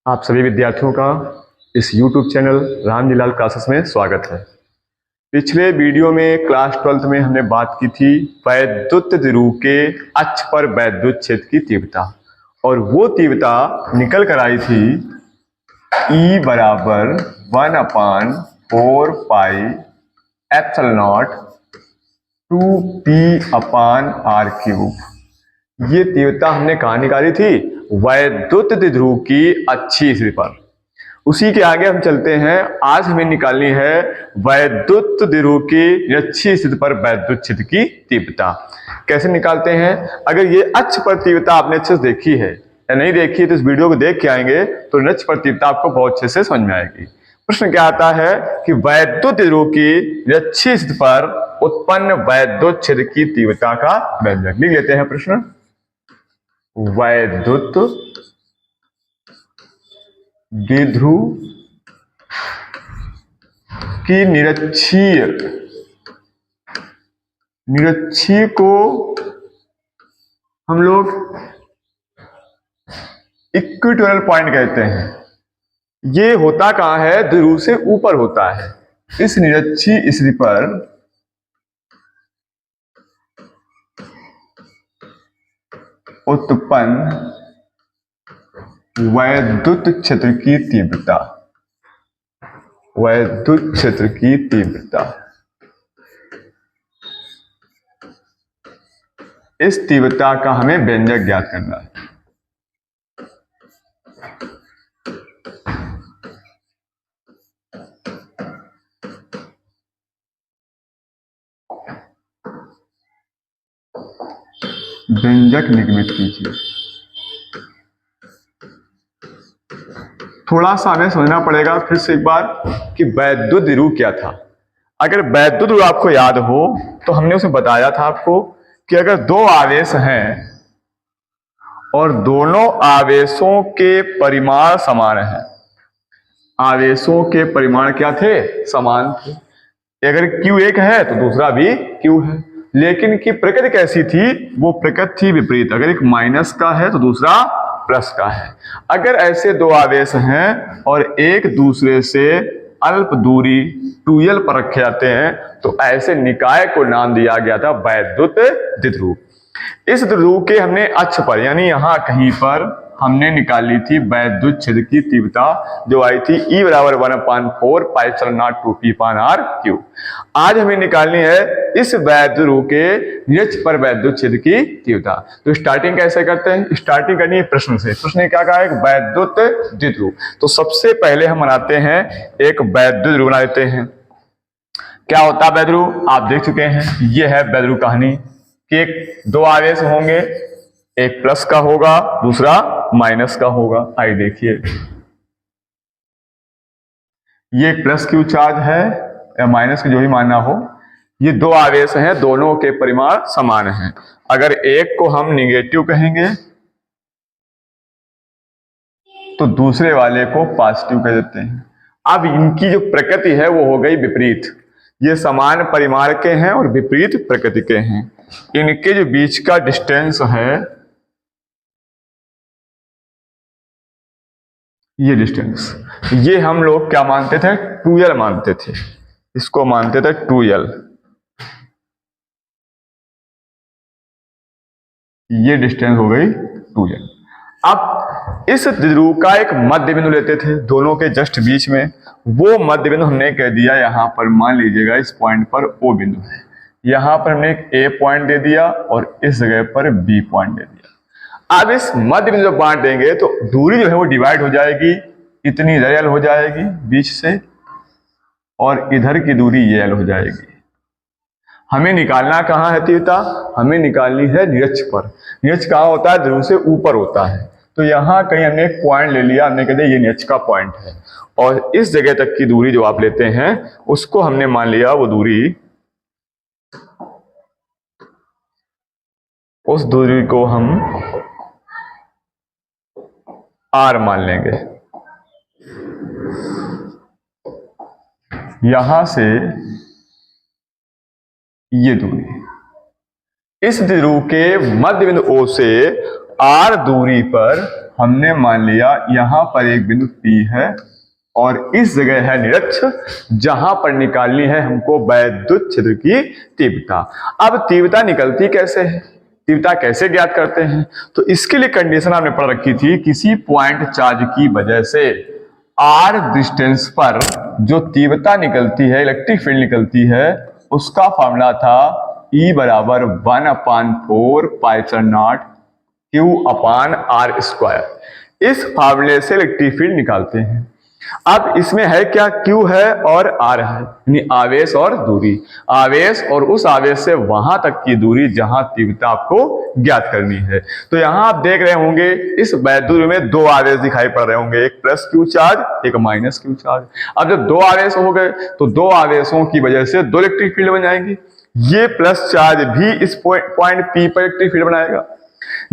आप सभी विद्यार्थियों का इस YouTube चैनल रामजीलाल क्लासेस में स्वागत है। पिछले वीडियो में क्लास 12th में हमने बात की थी वैद्युत ध्रुव के अक्ष पर वैद्युत क्षेत्र की तीव्रता, और वो तीव्रता निकल कर आई थी E बराबर 1/4 पाई एप्सिलॉन नॉट 2p/r³। ये तीव्रता हमने कहाँ निकाली थी? वैद्युत ध्रुव की अक्षीय स्थिति पर। उसी के आगे हम चलते हैं। आज हमें निकालनी है वैद्युत ध्रुव की अक्षीय स्थिति पर वैद्युत क्षेत्र की तीव्रता। कैसे निकालते हैं? अगर ये अक्ष पर तीव्रता आपने अच्छे से देखी है या नहीं देखी है तो इस वीडियो को देख के आएंगे तो अक्ष पर तीव्रता आपको बहुत अच्छे से समझ में आएगी। प्रश्न क्या आता है कि वैद्युत ध्रुव की अक्षीय स्थिति पर उत्पन्न वैद्युत क्षेत्र की तीव्रता का व्यंजक लिख लेते हैं। प्रश्न वैद्युत द्विध्रुव की निरक्षीय को हम लोग इक्वेटोरियल पॉइंट कहते हैं। ये होता कहां है? ध्रुव से ऊपर होता है। इस निरक्षीय स्थिति पर उत्पन्न वैद्युत क्षेत्र की तीव्रता, वैद्युत क्षेत्र की तीव्रता, इस तीव्रता का हमें व्यंजक ज्ञात करना है। व्यंजक निगमित कीजिए। थोड़ा सा हमें समझना पड़ेगा फिर से एक बार कि वैद्युत ध्रुव क्या था। अगर वैद्युत ध्रुव आपको याद हो तो हमने उसे बताया था आपको कि अगर दो आवेश हैं और दोनों आवेशों के परिमाण समान हैं, आवेशों के परिमाण क्या थे? समान थे। अगर Q एक है तो दूसरा भी Q है, लेकिन की प्रकृति कैसी थी? वो प्रकृति थी विपरीत। अगर एक माइनस का है तो दूसरा प्लस का है। अगर ऐसे दो आवेश हैं और एक दूसरे से अल्प दूरी 2l पर रखे जाते हैं तो ऐसे निकाय को नाम दिया गया था वैद्युत द्विध्रुव। इस ध्रुव के हमने अक्ष पर यानी यहां कहीं पर हमने निकाली थी वैद्युत क्षेत्र की तीव्रता, जो आई थी E बराबर 1/4 पाई एप्सिलॉन नॉट 2p/r³। आज हमें निकालनी है इस वैद्युत ध्रुव के निरक्ष पर वैद्युत क्षेत्र की तीव्रता। तो स्टार्टिंग कैसे करते हैं? स्टार्टिंग करनी है प्रश्न से। प्रश्न ने क्या कहा? एक वैद्युत द्विध्रुव। तो सबसे पहले हम बनाते हैं एक वैद्युत ध्रुव बना देते हैं। क्या होता है वैद्युत ध्रुव? आप देख चुके हैं। ये है वैद्युत ध्रुव कहानी कि एक दो आवेश होंगे, एक प्लस का होगा दूसरा माइनस का होगा। आइए देखिए, ये एक प्लस क्यू चार्ज है या माइनस की जो भी मानना हो, ये दो आवेश हैं, दोनों के परिमाण समान हैं। अगर एक को हम निगेटिव कहेंगे तो दूसरे वाले को पॉजिटिव कह देते हैं। अब इनकी जो प्रकृति है वो हो गई विपरीत। ये समान परिमाण के हैं और विपरीत प्रकृति के हैं। इनके जो बीच का डिस्टेंस है, ये डिस्टेंस, ये हम लोग क्या मानते थे? 2l मानते थे। इसको मानते थे 2l। ये डिस्टेंस हो गई 2l। अब इस ध्रुव का एक मध्य बिंदु लेते थे दोनों के जस्ट बीच में। वो मध्य बिंदु हमने कह दिया यहां पर, मान लीजिएगा इस पॉइंट पर O बिंदु है। यहां पर हमने एक A पॉइंट दे दिया और इस जगह पर B पॉइंट दे दिया। अब इस मध्य बिंदु जब बांट देंगे तो दूरी जो है वो डिवाइड हो जाएगी। इतनी इधर l हो जाएगी बीच से और इधर की दूरी ये l हो जाएगी। हमें निकालना कहाँ है तीव्रता? हमें निकालनी है निरक्ष पर। निरक्ष कहाँ होता है? ध्रुव से ऊपर होता है। तो यहाँ कहीं हमने एक पॉइंट ले लिया, हमने कह दिया ये निरक्ष का पॉइंट है, और इस जगह तक की दूरी जो आप लेते हैं उसको हमने मान लिया वो दूरी, उस दूरी को हम R मान लेंगे। यहां से ये दूरी, इस ध्रुव के मध्य बिंदु O से R दूरी पर हमने मान लिया यहां पर एक बिंदु P है और इस जगह है निरक्ष जहां पर निकालनी है हमको वैद्युत क्षेत्र की तीव्रता। अब तीव्रता निकलती कैसे है, तीव्रता कैसे ज्ञात करते हैं, तो इसके लिए कंडीशन हमने पढ़ रखी थी, किसी पॉइंट चार्ज की वजह से r डिस्टेंस पर जो तीव्रता निकलती है, इलेक्ट्रिक फील्ड निकलती है, उसका फॉर्मूला था E बराबर 1/4 पाइथन नॉट Q/r²। इस फार्मूले से इलेक्ट्रिक फील्ड निकालते हैं। अब इसमें है क्या, Q है और R है, यानी आवेश और दूरी, आवेश और उस आवेश से वहां तक की दूरी जहां तीव्रता आपको ज्ञात करनी है। तो यहां आप देख रहे होंगे इस वैद्युत में दो आवेश दिखाई पड़ रहे होंगे, एक प्लस Q चार्ज, एक माइनस Q चार्ज। अब जब दो आवेश हो गए तो दो आवेशों की वजह से दो इलेक्ट्रिक फील्ड बन जाएंगी। ये प्लस चार्ज भी इस पॉइंट P पर इलेक्ट्रिक फील्ड बनाएगा,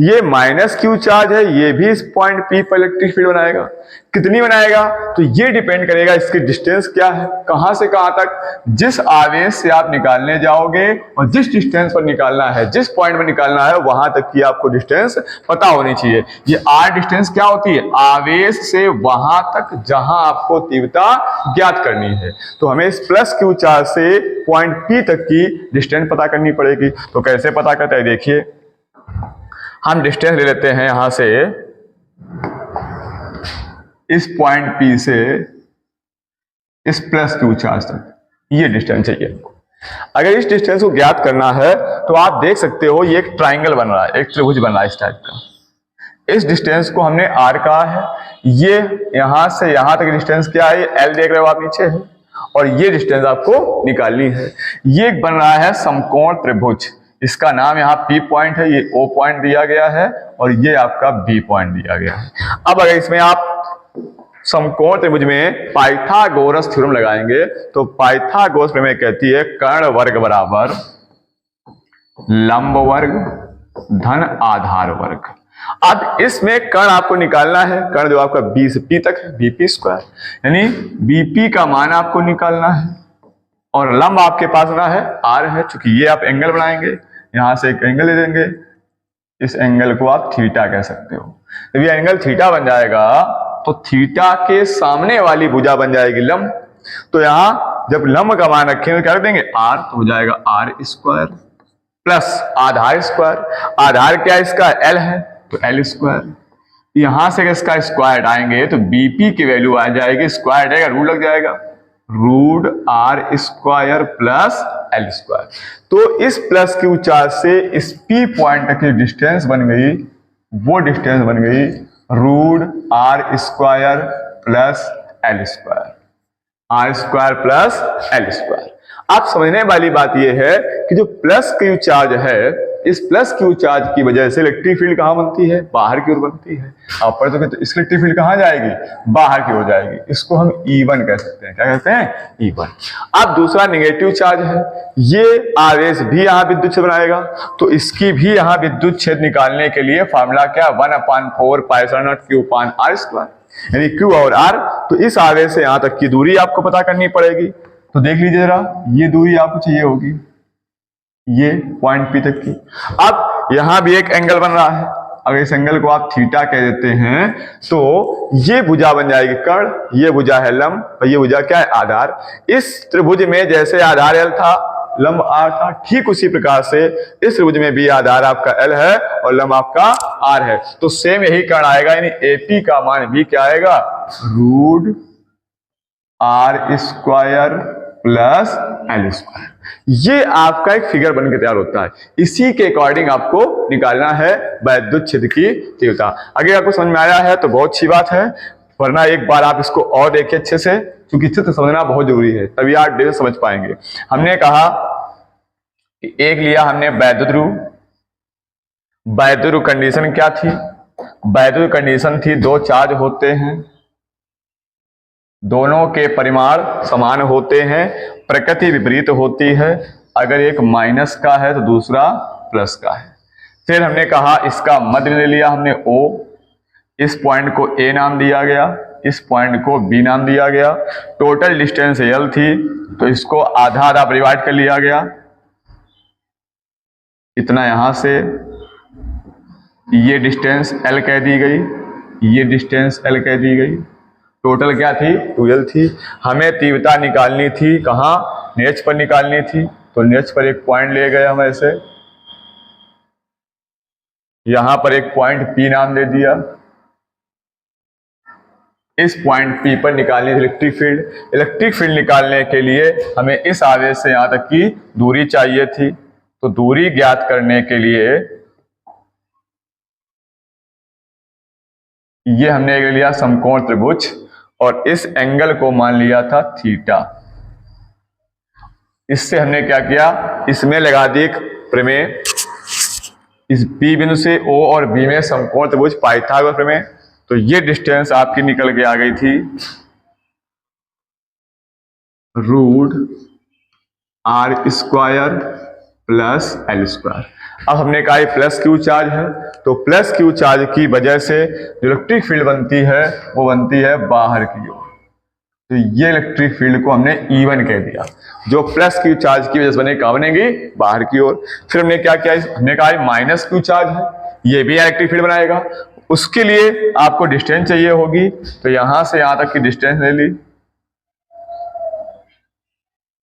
ये माइनस Q चार्ज है, ये भी इस पॉइंट P पर इलेक्ट्रिक फील्ड बनाएगा। कितनी बनाएगा, तो ये डिपेंड करेगा इसकी डिस्टेंस क्या है, कहां से कहां तक, जिस आवेश से आप निकालने जाओगे और जिस डिस्टेंस पर निकालना है, जिस पॉइंट पर निकालना है, वहां तक की आपको डिस्टेंस पता होनी चाहिए। ये R डिस्टेंस क्या होती है, आवेश से वहां तक जहां आपको तीव्रता ज्ञात करनी है। तो हमें इस प्लस Q चार्ज से पॉइंट P तक की डिस्टेंस पता करनी पड़ेगी। तो कैसे पता करते हैं, देखिए हम डिस्टेंस ले लेते हैं यहां से, इस पॉइंट P से इस प्लस Q चार्ज तक, ये डिस्टेंस चाहिए हमको। अगर इस डिस्टेंस को ज्ञात करना है तो आप देख सकते हो ये एक ट्राइंगल बन रहा है, एक त्रिभुज बन रहा है इस टाइप का। इस डिस्टेंस को हमने R कहा है, ये यहां से यहां तक डिस्टेंस क्या है, L देख रहे हो आप नीचे है, और ये डिस्टेंस आपको निकालनी है। ये बन रहा है समकोण त्रिभुज, इसका नाम यहाँ P पॉइंट है, ये O पॉइंट दिया गया है और ये आपका B पॉइंट दिया गया है। अब अगर इसमें आप समकोण त्रिभुज में पाइथागोरस थ्योरम लगाएंगे तो पाइथागोरस प्रमेय कहती है कर्ण वर्ग बराबर लंब वर्ग धन आधार वर्ग। अब इसमें कर्ण आपको निकालना है, कर्ण जो आपका B से P तक है, BP², यानी BP का मान आपको निकालना है, और लंब आपके पास ना है R है, चूंकि ये आप एंगल बनाएंगे, यहां से एक एंगल ले देंगे, इस एंगल को आप थीटा कह सकते हो। जब ये एंगल थीटा बन जाएगा तो थीटा के सामने वाली भुजा बन जाएगी लंब। तो यहां जब लंब का मान रखेंगे तो क्या कर देंगे R, तो हो जाएगा R² प्लस आधार स्क्वायर, आधार क्या इसका L है तो L²। यहां से इसका स्क्वायर आएंगे तो BP की वैल्यू आ जाएगी, स्क्वायर रहेगा रूट लग जाएगा, रूट R² प्लस L²। तो इस प्लस Q चार्ज से इस P पॉइंट तक की डिस्टेंस बन गई, वो डिस्टेंस बन गई root R² plus L², R² plus L²। आप समझने वाली बात यह है कि जो प्लस Q चार्ज है, इस प्लस Q चार्ज की वजह से इलेक्ट्रिक फील्ड कहां बनती है, बाहर की ओर बनती है। आप पढ़ सके तो इस इलेक्ट्रिक फील्ड कहां जाएगी, बाहर की ओर जाएगी। इसको हम E1 कह सकते हैं, क्या कहते हैं, E1। अब दूसरा नेगेटिव चार्ज है, ये आवेश भी यहां विद्युत क्षेत्र बनाएगा, तो इसकी भी यहां विद्युत क्षेत्र निकालने के लिए फॉर्मूला क्या, 1/4 पाइथन नॉट Q/r², यानी Q और R। तो इस आवेश से यहां तक की दूरी आपको पता करनी पड़ेगी। तो देख लीजिए जरा, ये दूरी आपको चाहिए होगी, ये पॉइंट P तक की। अब यहां भी एक एंगल बन रहा है, अगर इस एंगल को आप थीटा कह देते हैं तो ये भुजा बन जाएगी कर्ण, ये भुजा है लंब और ये भुजा क्या है, आधार। इस त्रिभुज में जैसे आधार L था, लंब R था, ठीक उसी प्रकार से इस त्रिभुज में भी आधार आपका L है और लंब आपका R है। तो सेम यही कर्ण आएगा, यानी AP का मान भी क्या आएगा, रूट R² प्लस L²। ये आपका एक फिगर बन के तैयार होता है, इसी के अकॉर्डिंग आपको निकालना है वैद्युत क्षेत्र की तीव्रता। अगर आपको समझ में आया है तो बहुत अच्छी बात है, वरना एक बार आप इसको और देखिए अच्छे से, क्योंकि चित्र समझना बहुत जरूरी है, तभी आप डेली समझ पाएंगे। हमने कहा कि एक लिया हमने वैद्युत ध्रुव, वैद्युत ध्रुव कंडीशन क्या थी, वैद्युत कंडीशन थी दो चार्ज होते हैं, दोनों के परिमाण समान होते हैं, प्रकृति विपरीत होती है, अगर एक माइनस का है तो दूसरा प्लस का है। फिर हमने कहा इसका मध्य ले लिया हमने O, इस पॉइंट को A नाम दिया गया, इस पॉइंट को B नाम दिया गया। टोटल डिस्टेंस L थी तो इसको आधा आधा डिवाइड कर लिया गया, इतना यहां से ये डिस्टेंस L कह दी गई, ये डिस्टेंस L कह दी गई। टोटल क्या थी? 12 थी। हमें तीव्रता निकालनी थी, कहाँ? निरक्ष पर निकालनी थी। तो निरक्ष पर एक पॉइंट ले गए हम ऐसे, यहां पर एक पॉइंट P नाम दे दिया। इस पॉइंट P पर निकालनी थी इलेक्ट्रिक फील्ड। इलेक्ट्रिक फील्ड निकालने के लिए हमें इस आवेश से यहां तक की दूरी चाहिए थी। तो दूरी ज्ञात करने के लिए ये हमने ले लिया समकोण त्रिभुज और इस एंगल को मान लिया था थीटा। इससे हमने क्या किया? इसमें लगा दी एक प्रमेय, इस B बिंदु से O और B में समकोण त्रिभुज पाइथागोरस प्रमेय। तो ये डिस्टेंस आपकी निकल के आ गई थी √r² प्लस L²। अब हमने कहा ये प्लस क्यू चार्ज है, तो प्लस क्यू चार्ज की वजह से जो इलेक्ट्रिक फील्ड बनती है वो बनती है बाहर की ओर। तो ये इलेक्ट्रिक फील्ड को हमने E1 कह दिया, जो प्लस क्यू चार्ज की वजह से बने, कहाँ बनेगी? बाहर की ओर। फिर हमने क्या किया? हमने कहा माइनस क्यू चार्ज है, ये भी इलेक्ट्रिक फील्ड बनाएगा। उसके लिए आपको डिस्टेंस चाहिए होगी, तो यहां से यहां तक की डिस्टेंस ले ली,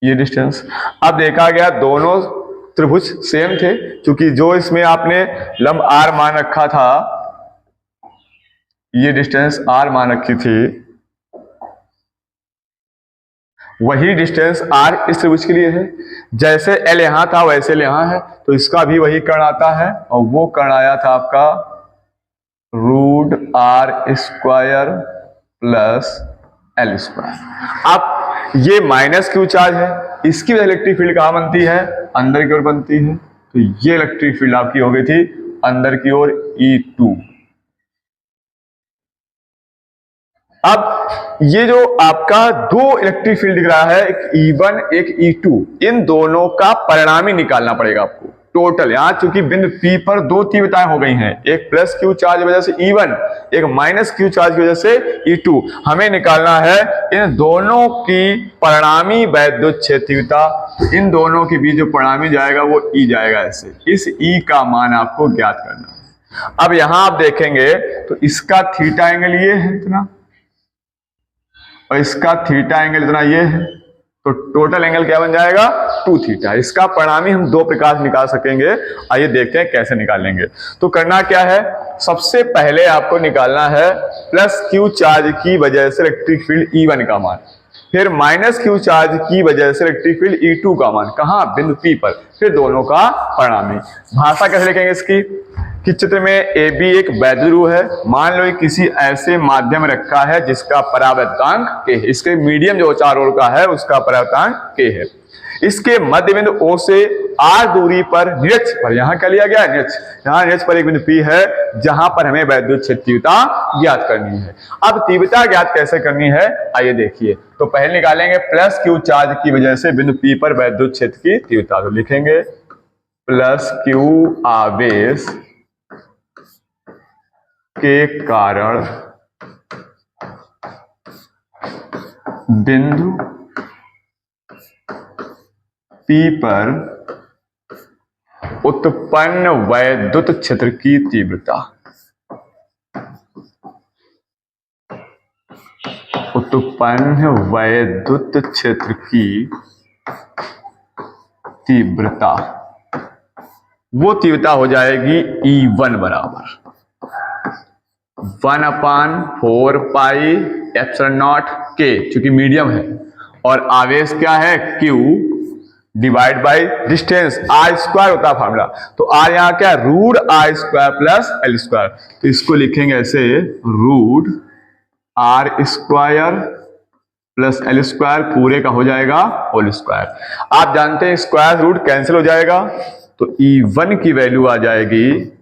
ये डिस्टेंस। अब देखा गया दोनों त्रिभुज सेम थे, क्योंकि जो इसमें आपने लंब R मान रखा था, ये डिस्टेंस R मान रखी थी, वही डिस्टेंस R इस त्रिभुज के लिए है। जैसे L यहां था वैसे L यहां है, तो इसका भी वही कर्ण आता है, और वो कर्ण आया था आपका √r² प्लस L²। अब ये माइनस क्यू चार्ज है, इसकी वजह इलेक्ट्रिक फील्ड कहां बनती है? अंदर की ओर बनती है। तो ये इलेक्ट्रिक फील्ड आपकी हो गई थी अंदर की ओर E2। अब ये जो आपका दो इलेक्ट्रिक फील्ड दिख रहा है, एक E1 एक E2, इन दोनों का परिणामी निकालना पड़ेगा आपको टोटल। यहां चूंकि बिंदु P पर दो तीव्रताएं हो गई हैं, एक प्लस क्यू चार्ज की वजह से E1, एक माइनस क्यू चार्ज की वजह से E2। हमें निकालना है इन दोनों की परिणामी वैद्युत क्षेत्र तीव्रता। इन दोनों के बीच जो परिणामी जाएगा वो E जाएगा ऐसे। इस E का मान आपको ज्ञात करना है। अब यहां आप देखेंगे तो इसका थीटा एंगल ये है इतना, और इसका थीटा एंगल इतना ये है, तो टोटल एंगल क्या बन जाएगा? 2 थीटा। इसका परिणामी हम दो प्रकार से निकाल सकेंगे। आइए देखते हैं कैसे निकालेंगे। तो करना क्या है? सबसे पहले आपको निकालना है प्लस क्यू चार्ज की वजह से इलेक्ट्रिक फील्ड E1 का मान, फिर माइनस क्यू चार्ज की वजह से इलेक्ट्रिक फील्ड E2 का मान, कहां? बिंदु P पर, फिर दोनों का परिणामी। भाषा कैसे लिखेंगे इसकी? कि चित्र में AB एक वैद्युत ध्रुव है, मान लो किसी ऐसे माध्यम रखा है जिसका परावर्तकांक K है। इसके मीडियम जो चार ओर का है उसका परावर्तकांक K है। इसके मध्य बिंदु O से R दूरी पर निरक्ष पर, यहां क्या लिया गया? निरक्ष। यहां निरक्ष पर एक बिंदु P है जहां पर हमें वैद्युत क्षेत्र तीव्रता ज्ञात करनी है। अब तीव्रता ज्ञात कैसे करनी है आइए देखिए। तो पहले निकालेंगे प्लस क्यू चार्ज की वजह से बिंदु P पर वैद्युत क्षेत्र की तीव्रता। तो लिखेंगे प्लस क्यू आवेश के कारण बिंदु P पर उत्पन्न वैद्युत क्षेत्र की तीव्रता। उत्पन्न वैद्युत क्षेत्र की तीव्रता, वो तीव्रता हो जाएगी E1 बराबर 1/4 पाई एप्सिलॉन नॉट K, चूंकि मीडियम है, और आवेश क्या है? Q divide by distance R² होता है फार्मूला। तो R यहाँ क्या है? √r² plus L²। तो इसको लिखेंगे ऐसे √r² प्लस L² पूरे का हो जाएगा होल स्क्वायर। आप जानते हैं स्क्वायर रूट कैंसिल हो जाएगा, तो E1 की वैल्यू आ जाएगी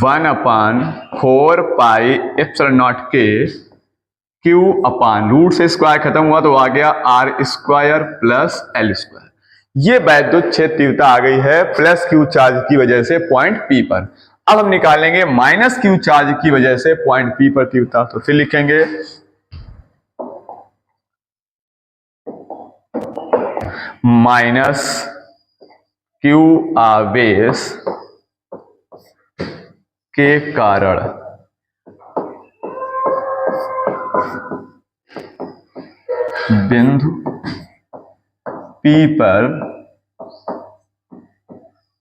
1/4 pi epsilon naught K Q upon root से स्क्वायर खत्म हुआ तो आ गया R² प्लस L²। ये वैद्युत क्षेत्र तीव्रता आ गई है प्लस क्यू चार्ज की वजह से पॉइंट P पर। अब हम निकालेंगे माइनस क्यू चार्ज की वजह से पॉइंट P पर तीव्रता। तो फिर लिखेंगे माइनस क्यू आवेश के कारण बिंदु P पर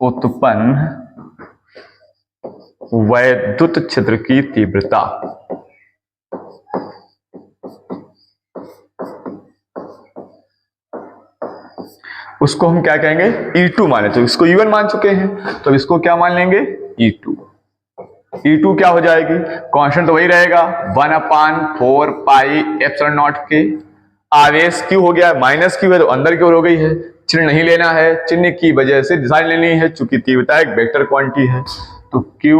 उत्पन्न वैद्युत क्षेत्र की तीव्रता उसको हम क्या कहेंगे, E2 माने। तो इसको E1 मान चुके हैं, तो इसको क्या मान लेंगे, E2। E2 क्या हो जाएगी, कांस्टेंट तो वही रहेगा 1/4 पाई एप्सिलॉन नॉट के। आवेश क्यू हो गया, माइनस क्यू है तो अंदर की ओर हो गई है, चिन्ह नहीं लेना है, चिन्ह की वजह से दिशा लेनी है, चूंकि तीव्रता एक वेक्टर क्वांटिटी है। तो Q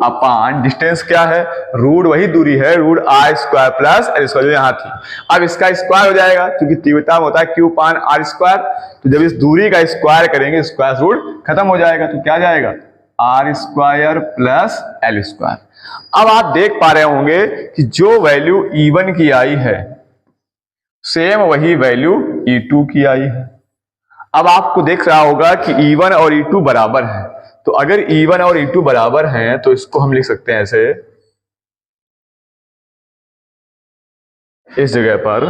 अपान डिस्टेंस क्या है, रूट वही दूरी है, root R square plus L square जो यहाँ थी। अब इसका स्क्वायर हो जाएगा, क्योंकि तीव्रता में होता है Q अपान R स्क्वायर। तो जब इस दूरी का स्क्वायर करेंगे, स्क्वायर रूट खत्म हो जाएगा, तो क्या जाएगा, R square plus L square. अब आप देख पा रहे होंगे कि जो वैल्यू E1 की आई है, सेम वही वैल्यू E2 की आई है। अब आपको देख रहा होगा कि E1 और E2 बराबर है। तो अगर E1 और E2 बराबर हैं, तो इसको हम लिख सकते हैं ऐसे, इस जगह पर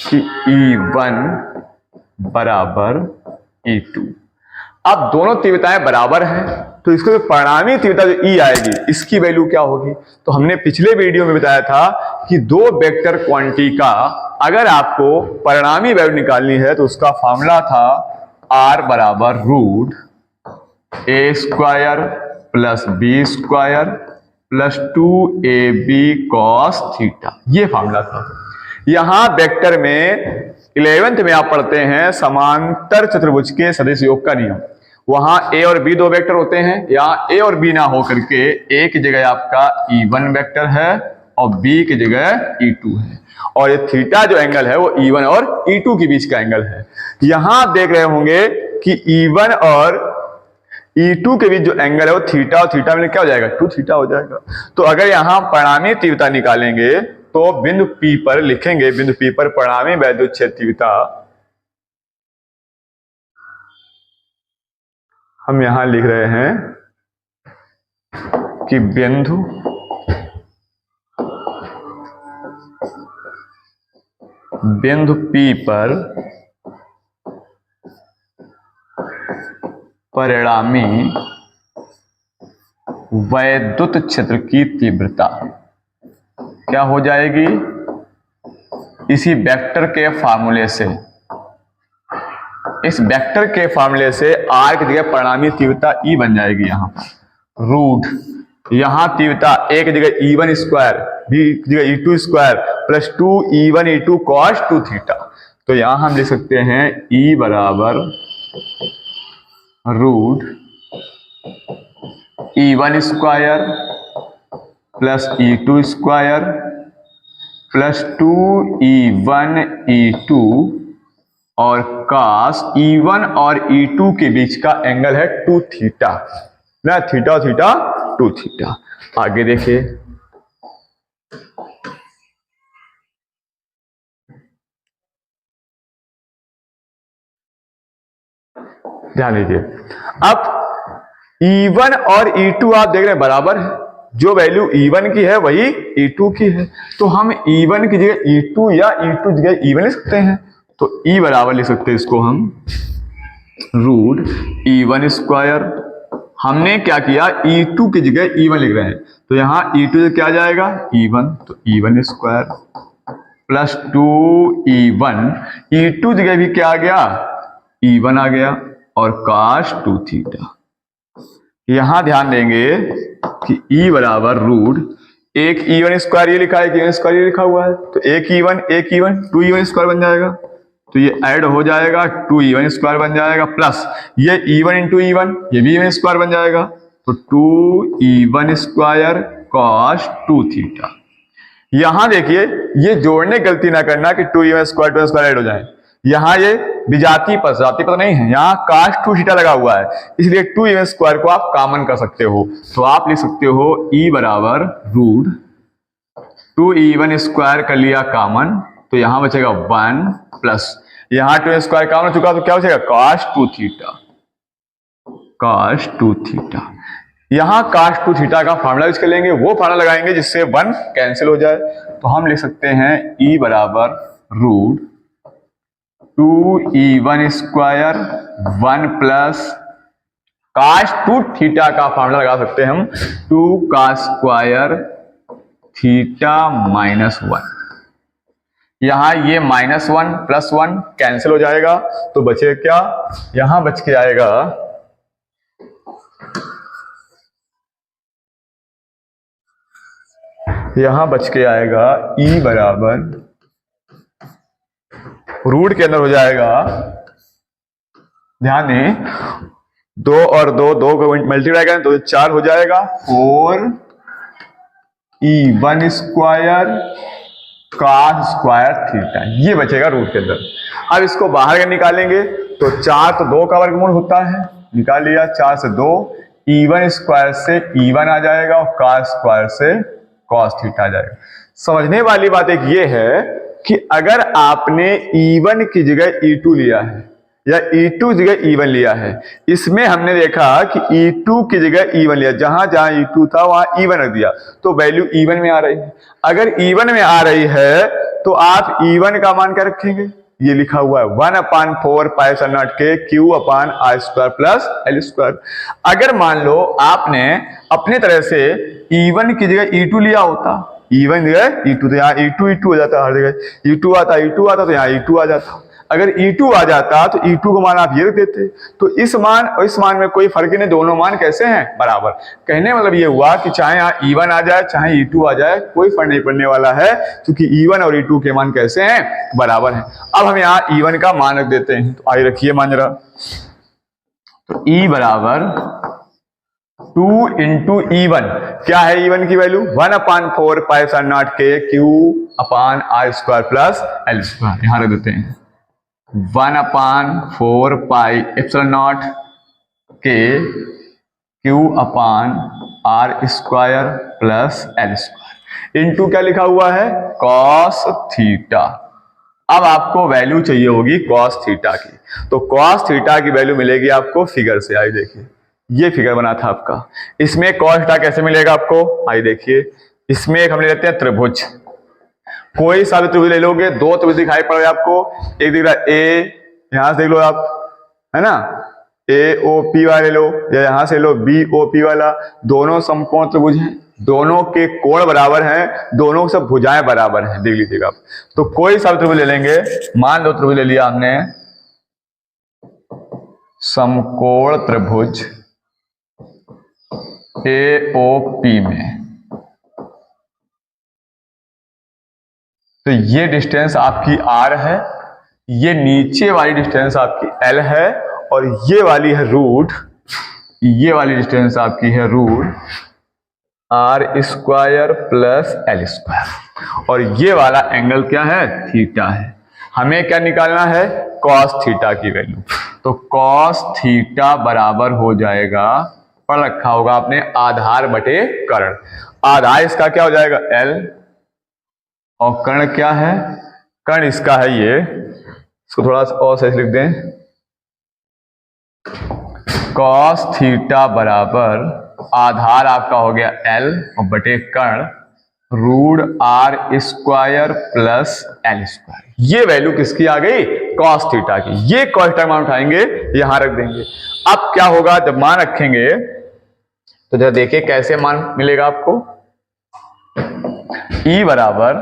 कि E1 बराबर E2। अब दोनों तीव्रताएं बराबर हैं, तो इसको जो परिणामी तीव्रता जो E आएगी, इसकी वैल्यू क्या होगी। तो हमने पिछले वीडियो में बताया था कि दो वेक्टर क्वांटिटी का अगर आपको परिणामी वैल्यू निकालनी है, तो उसका फॉर्मूला था R बराबर root A square plus B square plus 2AB cos theta, ये फॉर्मूला था। यहां वेक्टर में 11th में आप पढ़ते हैं समांतर चतुर्भुज के सदिश योग का नियम। वहां A और B दो वेक्टर होते हैं, यहाँ A और B ना हो करके A की जगह आपका E1 वेक्टर है और B की जगह E2 है, और ये थीटा जो एंगल है वो E1 और E2 के बीच का एंगल है। यहां आप देख रहे होंगे कि E1 और E2 के बीच जो एंगल है वो थीटा, और थीटा में क्या हो जाएगा, 2 थीटा हो जाएगा। तो अगर यहां परिणामी तीव्रता निकालेंगे, तो बिंदु P पर लिखेंगे, बिंदु P पर परिणामी वैद्युत क्षेत्र तीव्रता हम यहां लिख रहे हैं कि बिंदु P पर परिणामी वैद्युत क्षेत्र की तीव्रता क्या हो जाएगी, इसी वेक्टर के फार्मूले से, इस वेक्टर के फार्मूले से R की जगह परिणामी तीव्रता E बन जाएगी, यहां पर रूट, यहां तीव्रता A की जगह E1 स्क्वायर, B की जगह E2 square plus 2E1 E2 cos 2 theta. तो यहां हम लिख सकते हैं E बराबर root E1 square plus E2 square plus 2E1 E2 और cos E1 और E2 के बीच का एंगल है 2 थीटा ना, थीटा थीटा 2 थीटा। आगे देखिए, ध्यान दीजिए। अब E1 और E2 आप देख रहे हैं बराबर है, जो वैल्यू E1 की है वही E2 की है। तो हम E1 की जगह E2 या E2 की जगह E1 लिख सकते हैं। तो E बराबर लिख सकते हैं इसको हम रूट E1 स्क्वायर, हमने क्या किया, E2 की जगह E1 लिख रहे हैं, तो यहाँ E2 से क्या जाएगा E1, तो E1 square plus 2E1, E2 जगह भी क्या आ गया, E1 आ गया, और cos 2 थीटा। यहां ध्यान देंगे कि E बराबर रूट, एक E1 स्क्वायर ये लिखा है, E1 स्क्वायर ये लिखा हुआ है, तो एक E1 2E1 स्क्वायर बन जाएगा, तो ये ऐड हो जाएगा 2E1 स्क्वायर बन जाएगा, प्लस ये E1 इंटू E1 ये भी E1 स्क्वायर बन जाएगा, तो 2E1 स्क्वायर कॉस 2 थीटा। यहां देखिए, ये जोड़ने गलती ना करना कि 2E1 स्क्वायर ऐड हो जाए, यहां ये विजातीय पद जातीय पद नहीं है, यहाँ cos 2 थीटा लगा हुआ है, इसलिए 2E1 स्क्वायर को आप कॉमन कर सकते हो। तो आप लिख सकते हो E बराबर रूट 2E1 स्क्वायर कर लिया कॉमन, तो यहां बचेगा 1 प्लस यहां 2 स्क्वायर कॉमन हो चुका, तो क्या बचेगा cos 2 थीटा, cos 2 थीटा। यहां cos 2 थीटा का फार्मूला यूज कर लेंगे, वो फार्मूला लगाएंगे जिससे 1 कैंसिल हो जाए। तो हम लिख सकते हैं E बराबर root 2E1 square 1 plus cos 2 theta का फार्मूला लगा सकते हैं हम 2 cos स्क्वायर थीटा माइनस 1। यहां ये -1 + 1 कैंसिल हो जाएगा, तो बचे क्या, यहां बच के आएगा E बराबर रूट के अंदर हो जाएगा, ध्यान दें 2 और 2 को मल्टीप्लाई करें तो 4 हो जाएगा 4E1 square cos square theta, ये बचेगा रूट के अंदर। अब इसको बाहर निकालेंगे तो 4 तो 2 का वर्गमूल होता है, निकाल लिया, 4 से 2, E1 स्क्वायर से E1 आ जाएगा और cos स्क्वायर से cos थीटा आ जाएगा। समझने वाली बात एक ये है कि अगर आपने E1 की जगह E2 लिया है या E2 की जगह E1 लिया है, इसमें हमने देखा कि E2 की जगह E1 लिया, जहां जहां E2 था वहां E1 रख दिया, तो वैल्यू E1 में आ रही है। अगर E1 में आ रही है तो आप E1 का मान क्या रखेंगे, ये लिखा हुआ है 1/4 π के Q/r² प्लस L²। अगर मान लो आपने अपने तरह से E1 की जगह E2 लिया होता, E1 की जगह E2, तो यहाँ E2 हो जाता, हर जगह E2 आता तो यहाँ E2 आ जाता। अगर E2 आ जाता तो E2 को मान आप ये रख देते, तो इस मान और इस मान में कोई फर्क नहीं, दोनों मान कैसे हैं, बराबर। कहने मतलब ये हुआ कि चाहे यहाँ E1 आ जाए चाहे E2 आ जाए, कोई फर्क नहीं पड़ने वाला है, क्योंकि E1 और E2 के मान कैसे हैं, बराबर हैं। अब हम यहाँ E1 का मान रख देते हैं, तो आइए रखिए मान जरा, तो E बराबर 2 × E1, क्या है E1 की वैल्यू 1/4 π के Q/r² प्लस L², यहां रख देते हैं 1/4 πε0 के Q/r² प्लस L² इंटू क्या लिखा हुआ है, cos थीटा। अब आपको वैल्यू चाहिए होगी cos थीटा की, तो cos थीटा की वैल्यू मिलेगी आपको फिगर से। आई देखिए, ये फिगर बना था आपका, इसमें cos थीटा कैसे मिलेगा आपको, आई देखिए, इसमें एक हम ले लेते हैं त्रिभुज, कोई सा भी त्रिभुज ले लोगे, 2 त्रिभुज दिखाई पड़ रहे आपको, एक दिख रहा है ए, यहां से देख लो आप, है ना, AOP वाले लो, या यहां से लो BOP वाला, दोनों समकोण त्रिभुज हैं, दोनों के कोण बराबर हैं, दोनों से भुजाएं बराबर हैं, देख लीजिएगा आप। तो कोई सा भी त्रिभुज ले लेंगे, मान लो त्रिभुज ले लिया हमने समकोण त्रिभुज AOP में, तो ये डिस्टेंस आपकी R है, ये नीचे वाली डिस्टेंस आपकी L है, और ये वाली है रूट, ये वाली डिस्टेंस आपकी है रूट R² प्लस L², और ये वाला एंगल क्या है, थीटा है। हमें क्या निकालना है, cos थीटा की वैल्यू, तो cos थीटा बराबर हो जाएगा, पढ़ रखा होगा आपने, आधार बटे कर्ण। आधार इसका क्या हो जाएगा L, और कर्ण क्या है, कर्ण इसका है ये, इसको थोड़ा सा और सही लिख दें, cos थीटा बराबर आधार आपका हो गया L और बटे कर्ण रूट R² प्लस L²। ये वैल्यू किसकी आ गई, cos थीटा की। ये cos थीटा मान उठाएंगे, यहां रख देंगे। अब क्या होगा, जब मान रखेंगे तो जरा देखिए कैसे मान मिलेगा आपको, E बराबर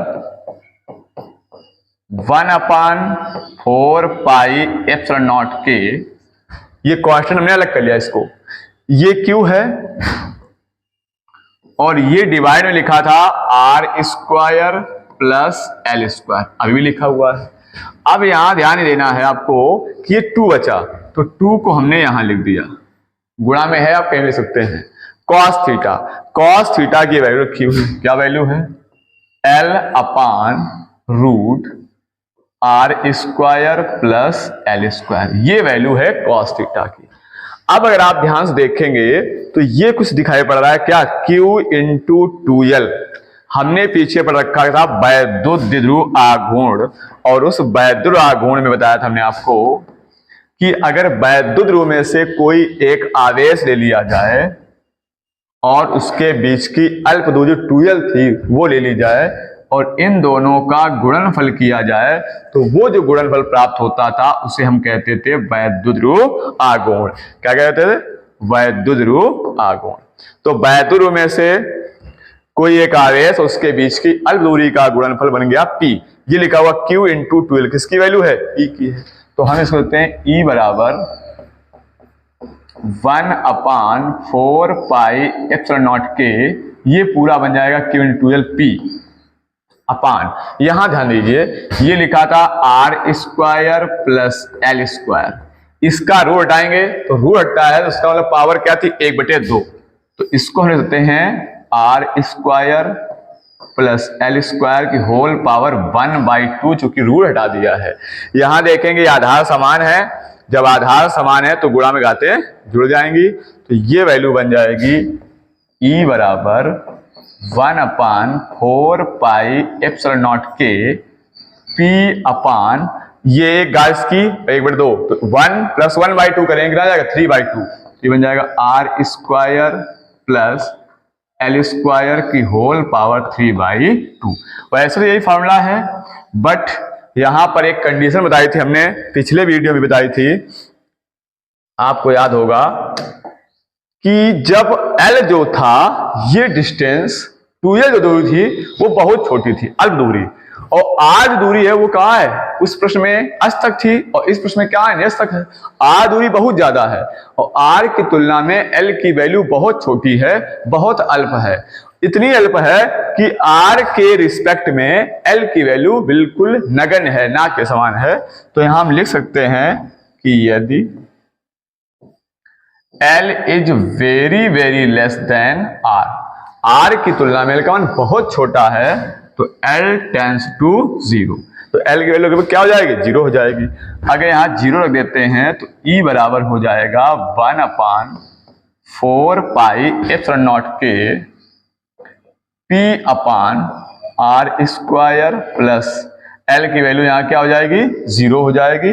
1/4 πε0 के, ये कांस्टेंट हमने अलग कर लिया इसको, ये Q है और ये डिवाइड में लिखा था R² प्लस L², अभी भी लिखा हुआ है। अब यहां ध्यान देना है आपको कि ये 2 बचा, तो 2 को हमने यहां लिख दिया, गुणा में है, आप कहीं लिख सकते हैं cos थीटा। cos थीटा की वैल्यू रखी हुई, क्या वैल्यू है, L/रूट R² प्लस L², ये वैल्यू है cos थीटा की। अब अगर आप ध्यान से देखेंगे तो ये कुछ दिखाई पड़ रहा है, क्या, Q × 2L। हमने पीछे पर रखा था वैद्युत द्विध्रुव आघूर्ण, और उस वैद्युत आघूर्ण में बताया था हमने आपको कि अगर वैद्युत ध्रुव में से कोई एक आवेश ले लिया जाए और उसके बीच की अल्प दूरी 2l थी वो ले ली जाए और इन दोनों का गुणनफल किया जाए, तो वो जो गुणनफल प्राप्त होता था उसे हम कहते थे वैद्युत ध्रुव आघूर्ण। क्या कहते थे? वैद्युत ध्रुव आघूर्ण। तो वैद्युत ध्रुव में से कोई एक आवेश उसके बीच की अल्प दूरी का गुणनफल बन गया P। ये लिखा हुआ Q इंटू 12 किसकी वैल्यू है? P की है। तो हम इसको कहते हैं E बराबर 1/4 पाई एप्सिलॉन नॉट K। ये पूरा बन जाएगा Q इंटू 12 P अपान, यहां ध्यान दीजिए ये लिखा था R square plus L square, इसका रू हटाएंगे तो रू हटता है तो उसका मतलब पावर क्या थी? 1/2। तो इसको हम लिख सकते हैं R square plus L square की होल पावर 1/2, चूंकि रू हटा दिया है। यहां देखेंगे आधार समान है, जब आधार समान है तो गुणा में घातें जुड़ जाएंगी, तो ये वैल्यू बन जाएगी E बराबर 1/4 pi epsilon naught K P अपान ये गाइस की 1/2, तो 1 प्लस 1/2 करेंगे कितना जाएगा? 3/2। ये बन जाएगा R square plus L square की होल पावर 3/2। वैसे तो यही फॉर्मूला है, बट यहां पर एक कंडीशन बताई थी हमने, पिछले वीडियो में बताई थी, आपको याद होगा कि जब L जो था ये डिस्टेंस 2l जो दूरी थी वो बहुत छोटी थी, अल्प दूरी, और R दूरी है वो कहाँ है? उस प्रश्न में h तक थी और इस प्रश्न में क्या है? h तक है। R दूरी बहुत ज्यादा है और R की तुलना में L की वैल्यू बहुत छोटी है, बहुत अल्प है। इतनी अल्प है कि R के रिस्पेक्ट में L की वैल्यू बिल्कुल नगण्य है, ना के समान है। तो यहां हम लिख सकते हैं कि यदि L is very very less than R, R की तुलना में L का मान बहुत छोटा है, तो L टेंड्स टू 0, तो L की वैल्यू क्या हो जाएगी? 0 हो जाएगी। अगर यहाँ 0 रख देते हैं तो E बराबर हो जाएगा 1/4 pi epsilon naught K P अपान R स्क्वायर प्लस L की वैल्यू यहाँ क्या हो जाएगी? 0 हो जाएगी,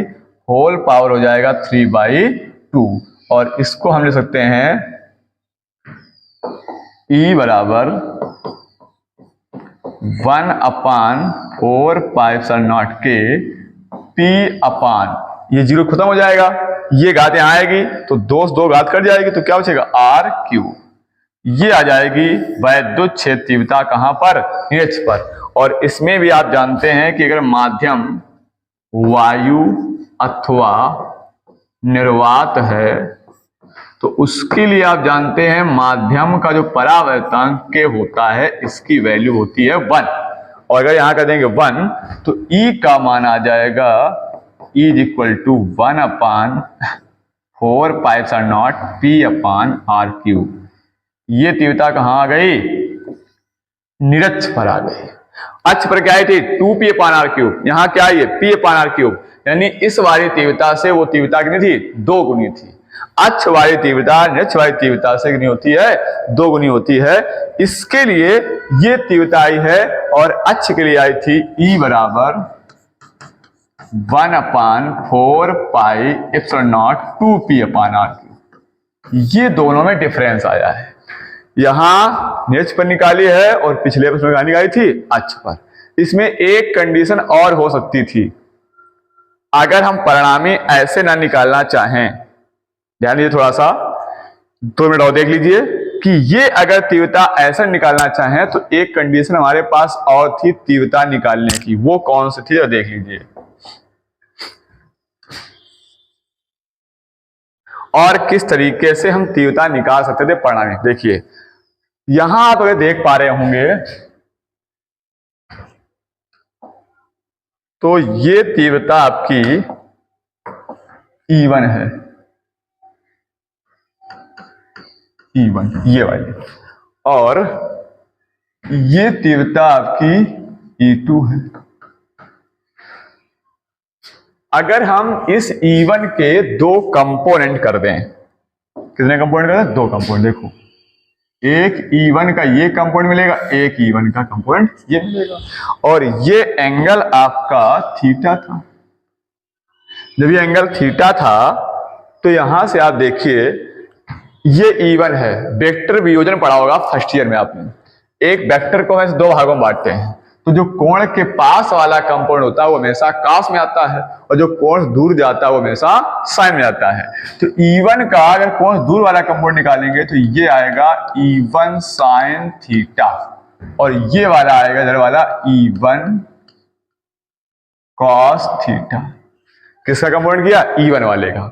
होल पावर हो जाएगा 3/2, और इसको हम लिख सकते हैं E बराबर 1/4 pi epsilon naught K P अपान, ये 0 खत्म हो जाएगा, ये घात यहाँ आएगी तो 2 घात कट जाएगी, तो क्या बचेगा? R3। ये आ जाएगी वैद्युत क्षेत्र तीव्रता कहां पर? H पर। और इसमें भी आप जानते हैं कि अगर माध्यम वायु अथवा निर्वात है तो उसके लिए आप जानते हैं माध्यम का जो परावर्तनांक K होता है इसकी वैल्यू होती है 1, और अगर यहां कर देंगे 1 तो E का मान आ जाएगा E is equal to 1/4 pi epsilon naught P upon R3। ये तीव्रता कहां आ गई? निरक्ष पर आ गई। अक्ष पर क्या थी? 2P अपान R3, यहां क्या है? P अपान R3, यानी इस वाली तीव्रता से वो तीव्रता कितनी थी? 2 गुनी थी। अक्ष वाली तीव्रता निरक्ष वाली तीव्रता से कितनी होती है? 2 गुनी होती है। इसके लिए ये तीव्रता आई है और अक्ष के लिए आई थी E बराबर 1/4 pi epsilon not 2P upon R3। ये दोनों में डिफरेंस आया है, यहां निरक्ष पर निकाली है और पिछले प्रश्न में निकाली थी अक्ष पर। इसमें एक कंडीशन और हो सकती थी, अगर हम परिणामी ऐसे ना निकालना चाहें, ध्यान दीजिए थोड़ा सा, 2 मिनट और देख लीजिए कि ये अगर तीव्रता ऐसा निकालना चाहें तो एक कंडीशन हमारे पास और थी तीव्रता निकालने की, वो कौन सी थी? देख लीजिए। और किस तरीके से हम तीव्रता निकाल सकते थे परिणामी, देखिए यहां आप अगर देख पा रहे होंगे तो ये तीव्रता आपकी E1 है, E1 ये वाली, और ये तीव्रता आपकी E2 है। अगर हम इस E1 के 2 कंपोनेंट कर दें, कितने कंपोनेंट कर दें? 2 कंपोनेंट। देखो एक E1 का ये कंपोनेंट मिलेगा, एक E1 का कंपोनेंट ये मिलेगा, और ये एंगल आपका थीटा था। जब ये एंगल थीटा था तो यहां से आप देखिए ये E1 है। वेक्टर वियोजन पढ़ा होगा फर्स्ट ईयर में आपने। एक वेक्टर को हम दो भागों में बांटते हैं, तो जो कोण के पास वाला कंपाउंड होता है वो हमेशा cos में आता है, और जो कोण दूर जाता है वो हमेशा sin में आता है। तो E1 का अगर कोण दूर वाला कंपाउंड निकालेंगे तो ये आएगा E1 sin थीटा, और ये वाला आएगा इधर वाला E1 cos थीटा। किसका कंपाउंड किया? E1 वाले का।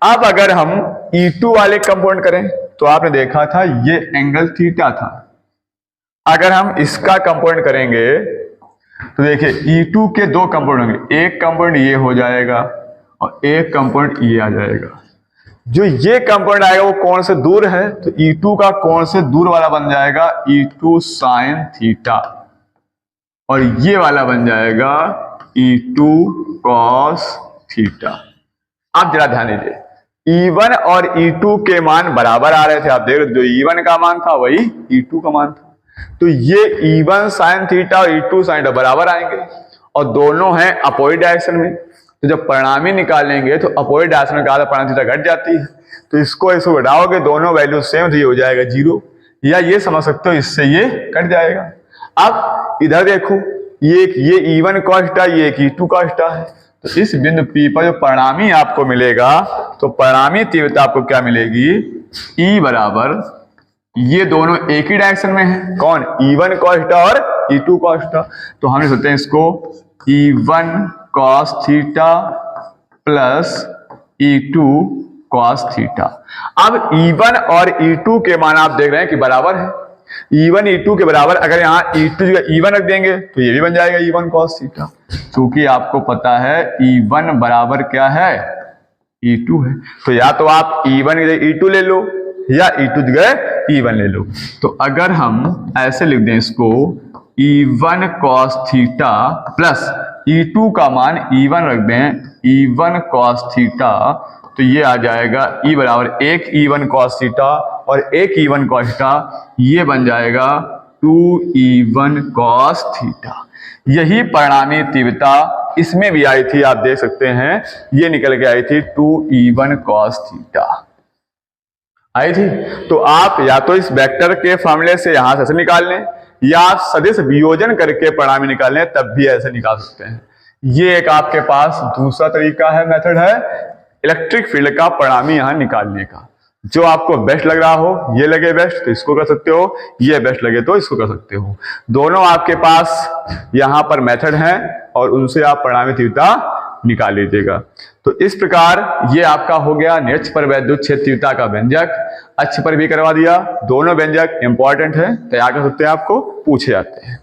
अब अगर हम E2 वाले कंपाउंड करें तो आपने देखा था ये एंगल थीटा था। अगर हम इसका कंपाउंड करेंगे तो देखिए E2 के दो कंपाउंड होंगे, एक कंपाउंड ये हो जाएगा और एक कंपाउंड ये आ जाएगा। जो ये कंपाउंड आएगा वो कोण से दूर है, तो E2 का कोण से दूर वाला बन जाएगा E2 sin थीटा, और ये वाला बन जाएगा E2 cos थीटा। आप जरा ध्यान दीजिए, E1 और E2 के मान बराबर आ रहे थे। आप देख रहे जो E1 का मान था वही E2 का मान था, तो ये E1 sin थीटा और E2 sin थीटा बराबर आएंगे, और दोनों हैं अपोजिट डायरेक्शन में। तो जब परिणामी निकालेंगे तो अपोजिट डायरेक्शन में आधा परिणामी थीटा घट जाती है, तो इसको इसको घटाओगे दोनों वैल्यू सेम, तो ये हो जाएगा 0, या ये समझ सकते हो इससे ये कट जाएगा। अब इधर देखो, ये E1 cos थीटा, ये एक E2 cos थीटा है, तो इस बिंदु P पर जो परिणामी आपको मिलेगा, तो परिणामी तीव्रता आपको क्या मिलेगी? E बराबर, ये दोनों एक ही डायरेक्शन में है, कौन? E1 cos थीटा और E2 cos थीटा। तो हम लिख सकते हैं इसको E1 cos theta plus E2 cos theta. अब E1 और E2 के मान आप देख रहे हैं कि बराबर है। E1 E2 के बराबर, अगर यहाँ E2 जगह E1 रख देंगे तो ये भी बन जाएगा E1 cos थीटा, क्योंकि आपको पता है E1 बराबर क्या है? E2 है। तो या तो आप E1 की जगह E2 ले लो, या E2 की जगह E1 ले लो। तो अगर हम ऐसे लिख दें इसको, E1 cos theta plus E2 का मान E1 रख दें, E1 cos थीटा, तो ये आ जाएगा E बराबर एक E1 cos थीटा और एक E1 cos थीटा, ये बन जाएगा 2E1 cos थीटा। यही परिणामी तीव्रता इसमें भी आई थी, आप देख सकते हैं, ये निकल के आई थी 2E1 cos थीटा आई थी। तो आप या तो इस वेक्टर के फॉर्मूले से यहां से ऐसे निकाल लें, या आप सदिश वियोजन करके परिणामी निकाल लें, तब भी ऐसे निकाल सकते हैं। ये एक आपके पास दूसरा तरीका है, मेथड है इलेक्ट्रिक फील्ड का परिणामी यहां निकालने का। जो आपको बेस्ट लग रहा हो, ये लगे बेस्ट तो इसको कर सकते हो, ये बेस्ट लगे तो इसको कर सकते हो। दोनों आपके पास यहां पर मेथड हैं और उनसे आप परिणामी तीव्रता निकाल लीजिएगा। तो इस प्रकार ये आपका हो गया निरक्ष पर वैद्युत क्षेत्र तीव्रता का व्यंजक। अक्ष पर भी करवा दिया, दोनों व्यंजक इंपॉर्टेंट है, तैयार कर सकते हैं, आपको पूछे जाते हैं।